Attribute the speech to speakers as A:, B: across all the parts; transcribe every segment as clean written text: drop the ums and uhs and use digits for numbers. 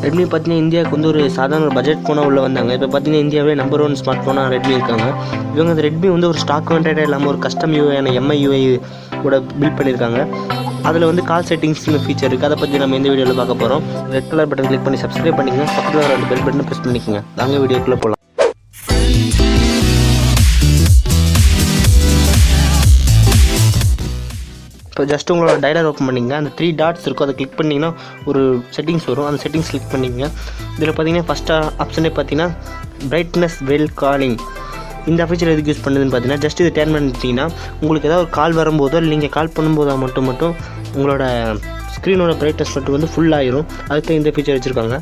A: Redmi பார்த்தீங்கன்னா இந்தியாவுக்கு வந்து ஒரு சாதாரண ஒரு பட்ஜெட் ஃபோனாக உள்ளே வந்தாங்க. இப்போ பார்த்தீங்கன்னா இந்தியாவிலே நம்பர் 1 ஸ்மார்ட் ஃபோனாக ரெட்மி இருக்காங்க. இவங்க அந்த ரெட்மி வந்து ஒரு ஸ்டாக் கான்ட்ராக்டாக இல்லாமல் ஒரு கஸ்டம் யூஐயான MIUI கூட பில்ட் பண்ணியிருக்காங்க. அதில் வந்து கால் செட்டிங்ஸ்னு ஃபீச்சர் இருக்குது. அதை பற்றி நம்ம இந்த வீடியோவில் பார்க்க போகிறோம். ரெட் கலர் பட்டன் கிளிக் பண்ணி சப்ஸ்கிரைப் பண்ணிக்கங்க. பக்கத்தில் வர அந்த பெல் பட்டனை ப்ரெஸ் பண்ணிக்கோங்க. நாங்கள் வீடியோக்குள்ளே போகலாம். இப்போ ஜஸ்ட் உங்களோட டயலர் ஓப்பன் பண்ணிங்க. அந்த 3 டாட்ஸ் இருக்கும், அதை கிளிக் பண்ணிங்கன்னா ஒரு செட்டிங்ஸ் வரும். அந்த செட்டிங்ஸ் கிளிக் பண்ணிங்க. இதில் பார்த்தீங்கன்னா ஃபஸ்ட்டு ஆப்ஷனே பார்த்தீங்கன்னா பிரைட்னஸ் வெல் காலிங். இந்த ஃபீச்சர் எதுக்கு யூஸ் பண்ணுதுன்னு பார்த்தீங்கன்னா ஜஸ்ட் இது டேர்ன் பண்ணிட்டீங்கன்னா உங்களுக்கு ஏதாவது ஒரு கால் வரும்போதோ இல்லை நீங்கள் கால் பண்ணும்போதோ மட்டும் உங்களோட ஸ்க்ரீனோட பிரைட்னஸ் மட்டும் வந்து ஃபுல் ஆயிரும். அதுக்கு இந்த ஃபீச்சர் வச்சுருக்காங்க.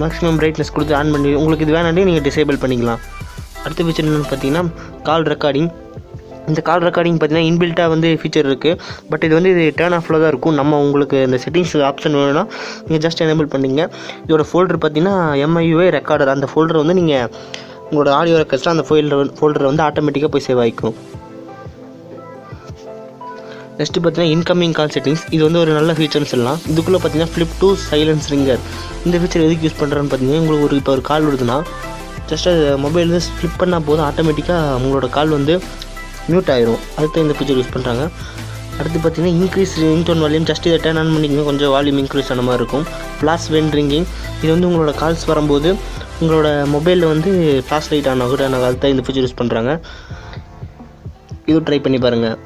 A: மேக்ஸிமம் பிரைட்னஸ் கொடுத்து ஆன் பண்ணி உங்களுக்கு இது வேணாண்டி நீங்கள் டிசேபிள் பண்ணிக்கலாம். அடுத்த ஃபீச்சர் என்னென்னு பார்த்தீங்கன்னா கால் ரெக்கார்டிங். இந்த கால் ரெக்கார்டிங் பார்த்தீங்கன்னா இன்பில்ட்டாக வந்து ஃபீச்சர் இருக்குது. பட் இது வந்து டேர்ன் ஆஃபில் தான் இருக்கும். நம்ம உங்களுக்கு இந்த செட்டிங்ஸ் ஆப்ஷன் வேணும்னா நீங்கள் ஜஸ்ட் எனேபிள் பண்ணிங்க. இதோட ஃபோல்டர் பார்த்தீங்கன்னா MIUI ரெக்கார்டர். அந்த ஃபோல்டர் வந்து நீங்கள் உங்களோட ஆடியோ ரெக்கார்ட்ஸில் அந்த ஃபோல்டர் வந்து ஆட்டோமேட்டிக்காக போய் சேவ் ஆகிக்கும். நெக்ஸ்ட்டு பார்த்தீங்கன்னா இன்கமிங் கால் செட்டிங்ஸ். இது வந்து ஒரு நல்ல ஃபீச்சர்னு சொல்லலாம். இதுக்குள்ளே பார்த்தீங்கன்னா ஃப்ளிப் டு சைலன்ஸ் ரிங்கர். இந்த ஃபீச்சர் எதுக்கு யூஸ் பண்ணுறேன்னு பார்த்தீங்கன்னா உங்களுக்கு இப்போ ஒரு கால் வருதுன்னா ஜஸ்ட் அது மொபைல் வந்து ஃப்ளிப் பண்ணால் போதும், ஆட்டோமேட்டிக்காக உங்களோட கால் வந்து மியூட் ஆயிரும். அதுக்கு இந்த ஃபீச்சர் யூஸ் பண்ணுறாங்க. அடுத்து பார்த்தீங்கன்னா இன்க்ரீஸ் ரிங்டோன் வால்யூம். ஜஸ்ட் இதை டர்ன் ஆன் பண்ணிக்கோங்க, கொஞ்சம் வால்யூம் இன்க்ரீஸ் ஆன மாதிரி இருக்கும். Flash when ringing. இது வந்து உங்களோட கால்ஸ் வரும்போது உங்களோட மொபைலில் வந்து ஃப்ளாஷ் லைட் ஆன் ஆகும். அதுதான் இந்த ஃபீச்சர் யூஸ் பண்ணுறாங்க. இது ட்ரை பண்ணி பாருங்கள்.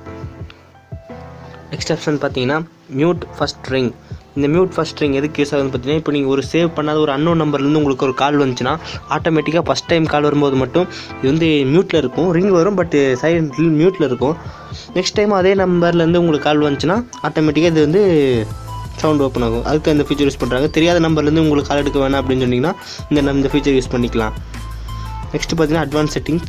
A: நெக்ஸ்ட் ஆப்ஷன் பார்த்தீங்கன்னா மியூட் ஃபர்ஸ்ட் ரிங். இந்த மியூட் ஃபர்ஸ்ட் ரிங் எதுக்கு யூஸ் ஆகுதுன்னு பார்த்தீங்கன்னா இப்போ நீங்கள் ஒரு சேவ் பண்ணாத ஒரு அன்னோன் நம்பர்லேருந்து உங்களுக்கு ஒரு கால் வந்துச்சுன்னா ஆட்டோமேட்டிக்காக ஃபஸ்ட் டைம் கால் வரும்போது மட்டும் இது வந்து மியூட்டில் இருக்கும். ரிங் வரும், பட் சைலண்ட் மியூட்டில் இருக்கும். நெக்ஸ்ட் டைம் அதே நம்பர்லேருந்து உங்களுக்கு கால் வந்துச்சுன்னா ஆட்டோமேட்டிக்காக இது வந்து சவுண்ட் ஓப்பன் ஆகும். அதுக்கு இந்த ஃபீச்சர் யூஸ் பண்ணுறாங்க. தெரியாத நம்பர்லேருந்து உங்களுக்கு கால் எடுக்க வேணாம் அப்படின்னு சொன்னிங்கன்னா இந்த ஃபீச்சர் யூஸ் பண்ணிக்கலாம். நெக்ஸ்ட்டு பார்த்தீங்கன்னா அட்வான்ஸ் செட்டிங்.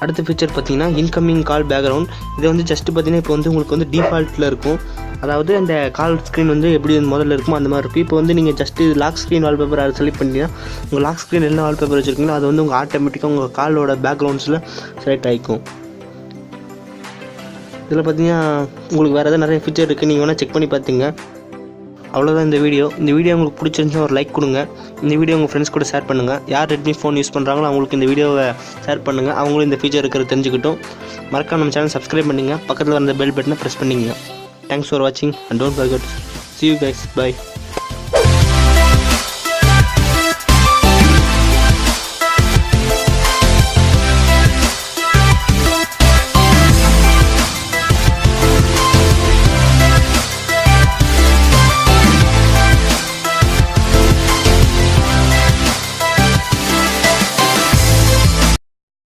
A: அடுத்த ஃபீச்சர் பார்த்தீங்கன்னா இன்கமிங் கால் பேக்ரவுண்ட். இது வந்து ஜஸ்ட்டு பார்த்தீங்கன்னா இப்போ வந்து உங்களுக்கு வந்து டிஃபால்ட்டில் இருக்கும். அதாவது அந்த கால் ஸ்க்ரீன் வந்து எப்படி முதல்ல இருக்குமோ அந்த மாதிரி இருக்கும். இப்போ வந்து நீங்கள் ஜஸ்ட்டு லாக் ஸ்க்ரீன் வால்பேப்பர் அதை செலக்ட் பண்ணிங்கன்னா உங்கள் லாக் ஸ்க்ரீன் என்ன வால்பேப்பர் வச்சுருக்கீங்களோ அது வந்து உங்கள் ஆட்டோமேட்டிக்காக உங்கள் காலோட பேக்ரவுண்ட்ஸில் செலக்ட் ஆகிக்கும். இதில் பார்த்தீங்கன்னா உங்களுக்கு வேறு எதாவது நிறைய ஃபீச்சர் இருக்குது, நீங்கள் வேணால் செக் பண்ணி பார்த்துங்க. அவ்வளோதான் இந்த வீடியோ உங்களுக்கு பிடிச்சிருந்துச்சுன்னா ஒரு லைக் கொடுங்க. இந்த வீடியோ உங்கள் ஃப்ரெண்ட்ஸ் கூட ஷேர் பண்ணுங்கள். யார் ரெட்மி ஃபோன் யூஸ் பண்ணுறாங்களோ அவங்களுக்கு இந்த வீடியோவை ஷேர் பண்ணுங்கள். அவங்களும் இந்த ஃபீச்சர் இருக்கிறது தெரிஞ்சுக்கிட்டும். மறக்காம நம்ம சேனல் சப்ஸ்கிரைப் பண்ணிங்க. பக்கத்தில் வந்த பெல் பட்டனை ப்ரெஸ் பண்ணிங்க. Thanks for watching and don't forget. See you guys. Bye.